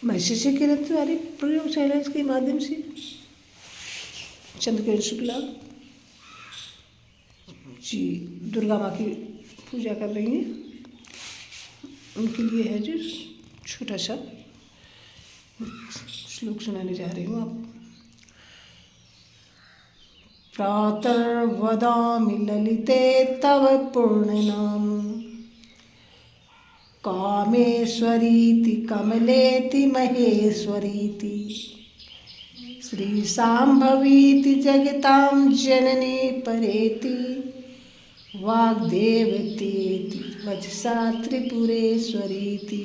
मैं शिष्य किरण तिवारी प्रयोगशाला के माध्यम से चंद्रकिरण शुक्ला जी दुर्गा माँ की पूजा कर रही हैं। उनके लिए है जो छोटा सा श्लोक सुनाने जा रही हूँ। आप प्रातर्वदामि ललिते तव पूर्णनाम कामेश्वरीति कमलेति महेश्वरीति श्रीसाम्भवीति जगतां जननी परेति वाग्देवतेति वचसा त्रिपुरेश्वरीति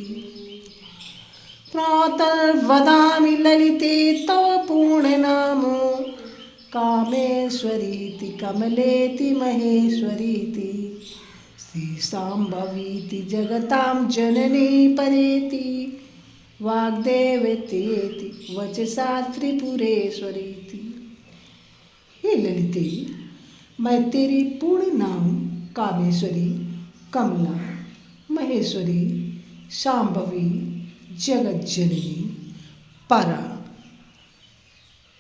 प्रातर्वदामि ललिते तव पूर्णनामो कामेश्वरीति कमलेति महेश्वरीति श्रीसाम्भवीति जगतां जननी परेति वाग्देवतेति वचसा त्रिपुरेश्वरीति। हे ललिते, मैं तेरे पूर्ण नाम कामेश्वरी, कमला, महेश्वरी, शाम्भवी, जगत जननी, परा,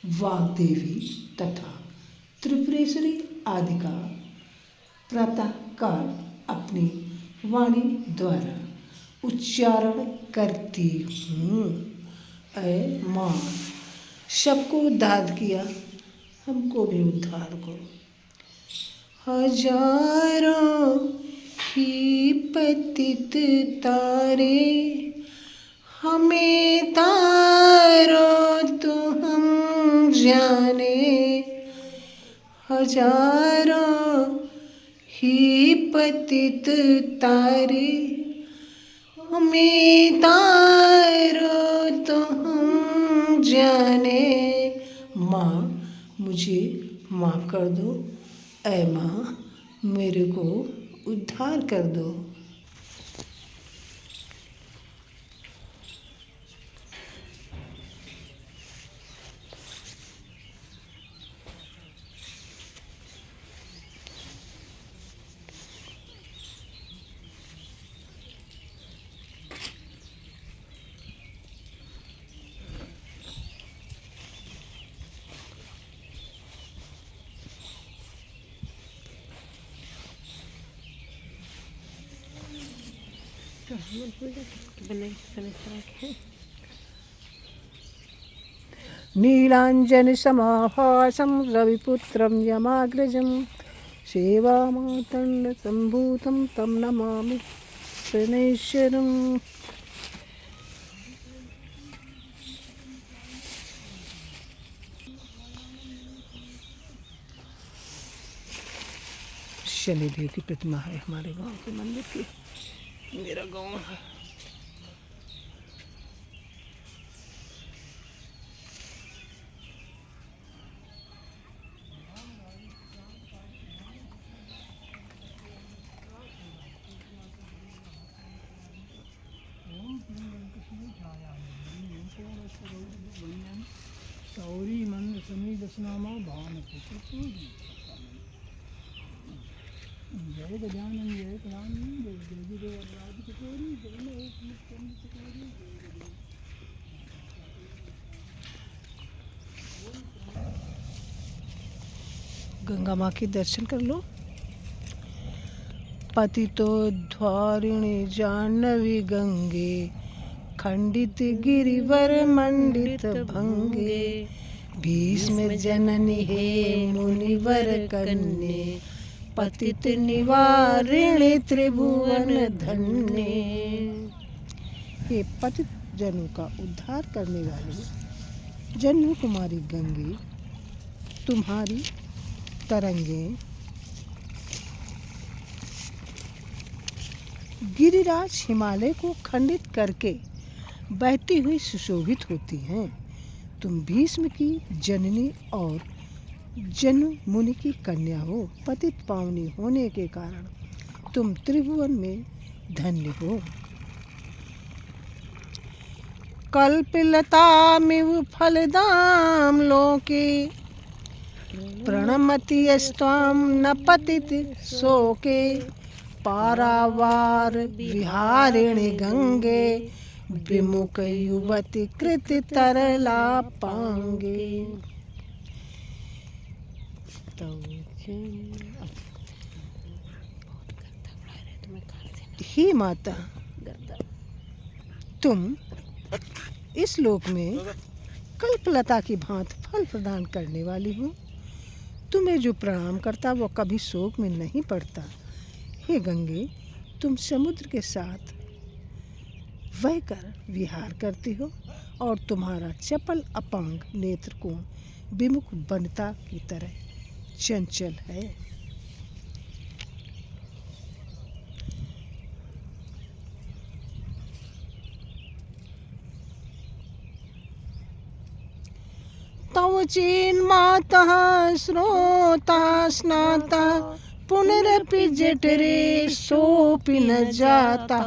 वाग्देवी तथा त्रिपुरेश्वरी आदि का प्रातःकाल अपनी वाणी द्वारा उच्चारण करती हूँ। ऐ माँ, सबको उद्धार किया, हमको भी उद्धार करो। हजारों ही पतित तारे हमें तारो तो हम जाने, हजारों ही पतित तारे हमें तारो तो हम जाने। माँ, मुझे माफ़ कर दो। ऐ माँ, मेरे को उद्धार कर दो। नीलांजन समाभासं रविपुत्रं यमाग्रजं सेवामातंड संभूतं तं नमामि शनैश्वरम्। शनिदेव की प्रतिमा है हमारे गांव के मंदिर की। मेरा गांव है। सौरी मंद समी दशनामा भान जय गजानन जय कलानन जय जय जय राज कटोरी जय गंगा माँ के दर्शन कर लो। पतितोद्धारिणी जाह्नवी गंगे खंडित गिरिवर मंडित भंगे भीष्म जननी हे मुनिवर कन्ये पतित निवारिणी त्रिभुवन धन्ये। ये पतित जनों का उद्धार करने वाली जन्म कुमारी गंगे, तुम्हारी तरंगें गिरिराज हिमालय को खंडित करके बहती हुई सुशोभित होती हैं। तुम भीष्म की जननी और जनु मुनि की कन्या हो। पतित पावनी होने के कारण तुम त्रिभुवन में धन्य हो। कल्पलतामिव फलदां लोके प्रणमति यस्त्वां न पतित शोके पारावार विहारिणि गंगे विमुख युवती कृत तरला पांगे। हे माता, तुम इस लोक में कल्पलता की भांति फल प्रदान करने वाली हो। तुम्हें जो प्रणाम करता वो कभी शोक में नहीं पड़ता। हे गंगे, तुम समुद्र के साथ वह कर विहार करती हो और तुम्हारा चपल अपांग नेत्र कोण विमुख वनिता की तरह चंचल है। तव चीन माता श्रोता स्नाता पुनरपि जठरे सोपि न जाता।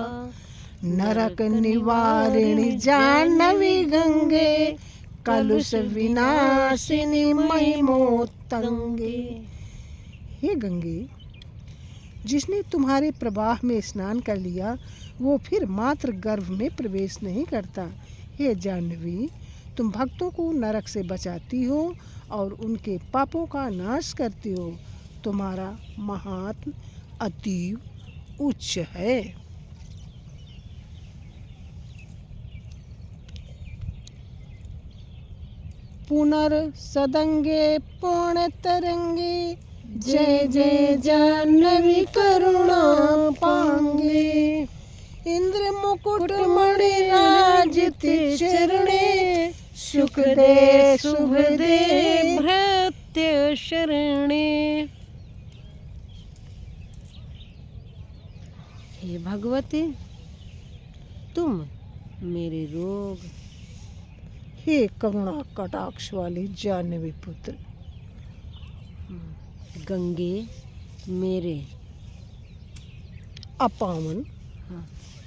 नरक निवारिणी जाह्नवी गंगे कलुष विनाशिनी महिमोत्तंगे। हे गंगे, जिसने तुम्हारे प्रवाह में स्नान कर लिया वो फिर मात्र गर्भ में प्रवेश नहीं करता। हे जाह्नवी, तुम भक्तों को नरक से बचाती हो और उनके पापों का नाश करती हो। तुम्हारा महात्म अतीव उच्च है। पुनर्सदंगे पूर्ण तरंगे जय जय जाह्नवी करुणा पांगे। इंद्र मुकुट मणि राजति चरणे सुख दे शुभ दे भृत्य शरणे। हे भगवती, तुम मेरे रोग, हे करुणा कटाक्ष वाली जाह्नवी पुत्र, गंगे मेरे अपावन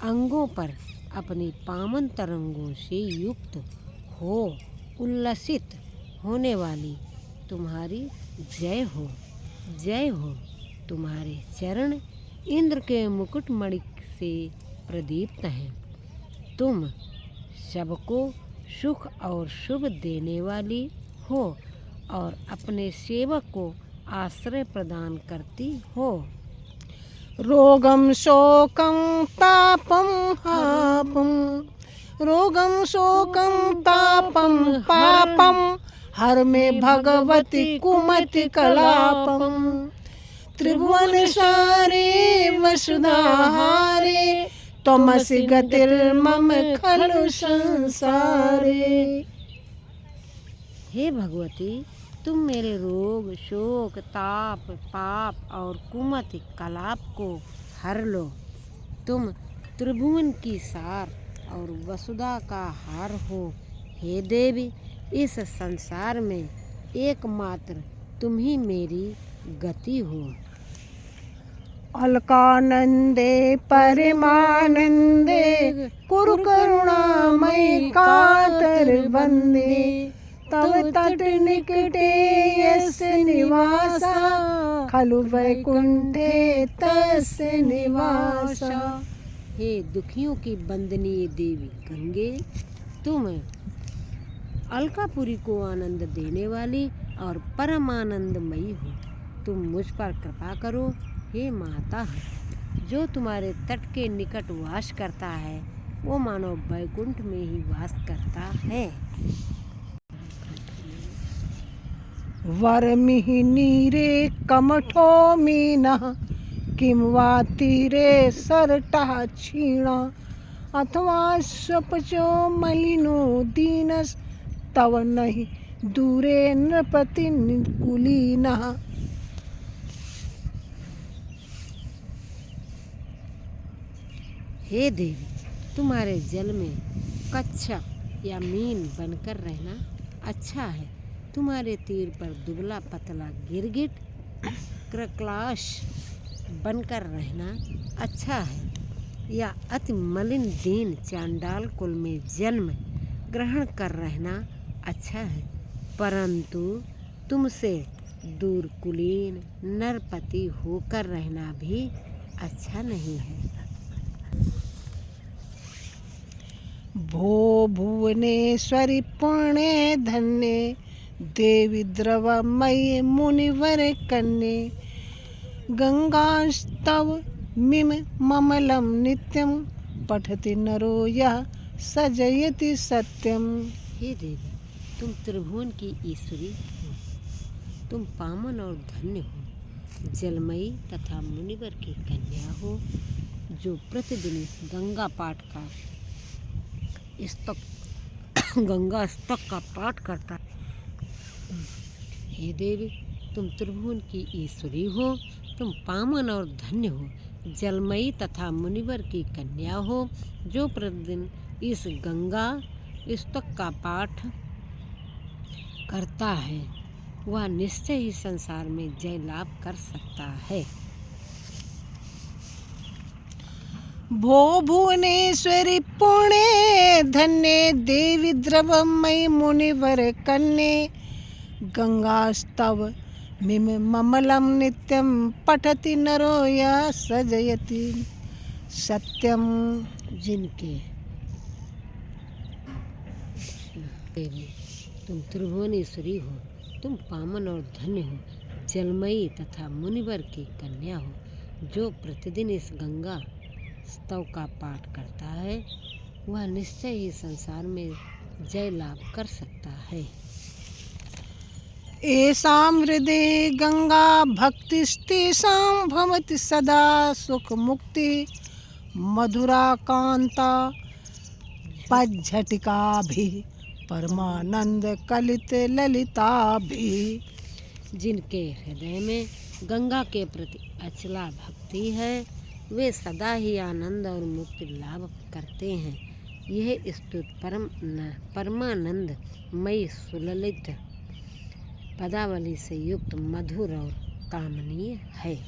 अंगों पर अपनी पावन तरंगों से युक्त हो उल्लसित होने वाली तुम्हारी जय हो, जय हो। तुम्हारे चरण इंद्र के मुकुटमणि से प्रदीप्त हैं। तुम सबको सुख और शुभ देने वाली हो और अपने सेवक को आश्रय प्रदान करती हो। रोगम शोकम तापम हापम, रोगम शोकम तापम पापम हर में भगवती कुमति कलापम। त्रिभुवन सारे वसुधाहारे त्वमसि गतिर्मम खलु संसारे। हे भगवती, तुम मेरे रोग, शोक, ताप, पाप और कुमति कलाप को हर लो। तुम त्रिभुवन की सार और वसुधा का हार हो। हे देवी, इस संसार में एकमात्र तुम ही मेरी गति हो। अलकानंदे परमानंदे कुरु करुणामयी कातर वंदे। तव तट निकटे यस्य निवासा खलु वैकुंठे तस्य निवासा। हे दुखियों की वंदनीय देवी गंगे, तुम अलकापुरी को आनंद देने वाली और परम आनंदमयी हो। तुम मुझ पर कृपा करो। हे माता, जो तुम्हारे तट के निकट वास करता है वो मानो वैकुंठ में ही वास करता है। वरमिहि नीरे कमठो मीनः किं वा तीरे सरटः क्षीणा अथवा स्वपचो मलिनो दीनस् तव नहि दूरे नृपति कुलीनः। हे देवी, तुम्हारे जल में कच्छप या मीन बनकर रहना अच्छा है। तुम्हारे तीर पर दुबला पतला गिरगिट क्रक्लाश बनकर रहना अच्छा है, या अति मलिन दीन चांडाल कुल में जन्म ग्रहण कर रहना अच्छा है। परंतु तुमसे दूर कुलीन नरपति होकर रहना भी अच्छा नहीं है। भो भुवनेश्वरी पुण्य धन्य देवी द्रवमयी मुनिवर कन्ये गंगास्तव मिम ममलम नित्यम पठति नरो यः सजयति सत्यम। हे देवी, तुम त्रिभुवन की ईश्वरी हो, तुम पावन और धन्य हो, जलमयी तथा मुनिवर की कन्या हो, जो प्रतिदिन इस गंगा पाठ का गंगा स्तक का पाठ करता है। हे देवी, तुम त्रिभुवन की ईश्वरी हो, तुम पावन और धन्य हो, जलमयी तथा मुनिवर की कन्या हो, जो प्रतिदिन इस गंगा स्तक का पाठ करता है, वह निश्चय ही संसार में जय लाभ कर सकता है। भो भुवनेश्वरी पुण्य धन्य देवी द्रवमयी मुनिवर कन्ये गंगास्तव मिम ममलम नित्यम पठति नरो यः सजयति सत्यम। जिनके देवी, तुम त्रिभुवनेश्वरी हो, तुम पावन और धन्य हो, जलमयी तथा मुनिवर की कन्या हो, जो प्रतिदिन इस गंगा स्तव का पाठ करता है, वह निश्चय ही संसार में जय लाभ कर सकता है। एषां हृदये गंगा भक्तिस्तेषां भवति सदा सुख मुक्ति मधुरा कांता पज्झटिकाभिः परमानंद कलित ललिताभिः। जिनके हृदय में गंगा के प्रति अचला भक्ति है, वे सदा ही आनंद और मुक्ति लाभ करते हैं। यह स्तुति परमानंद मई सुललित पदावली से युक्त मधुर और कामनीय है।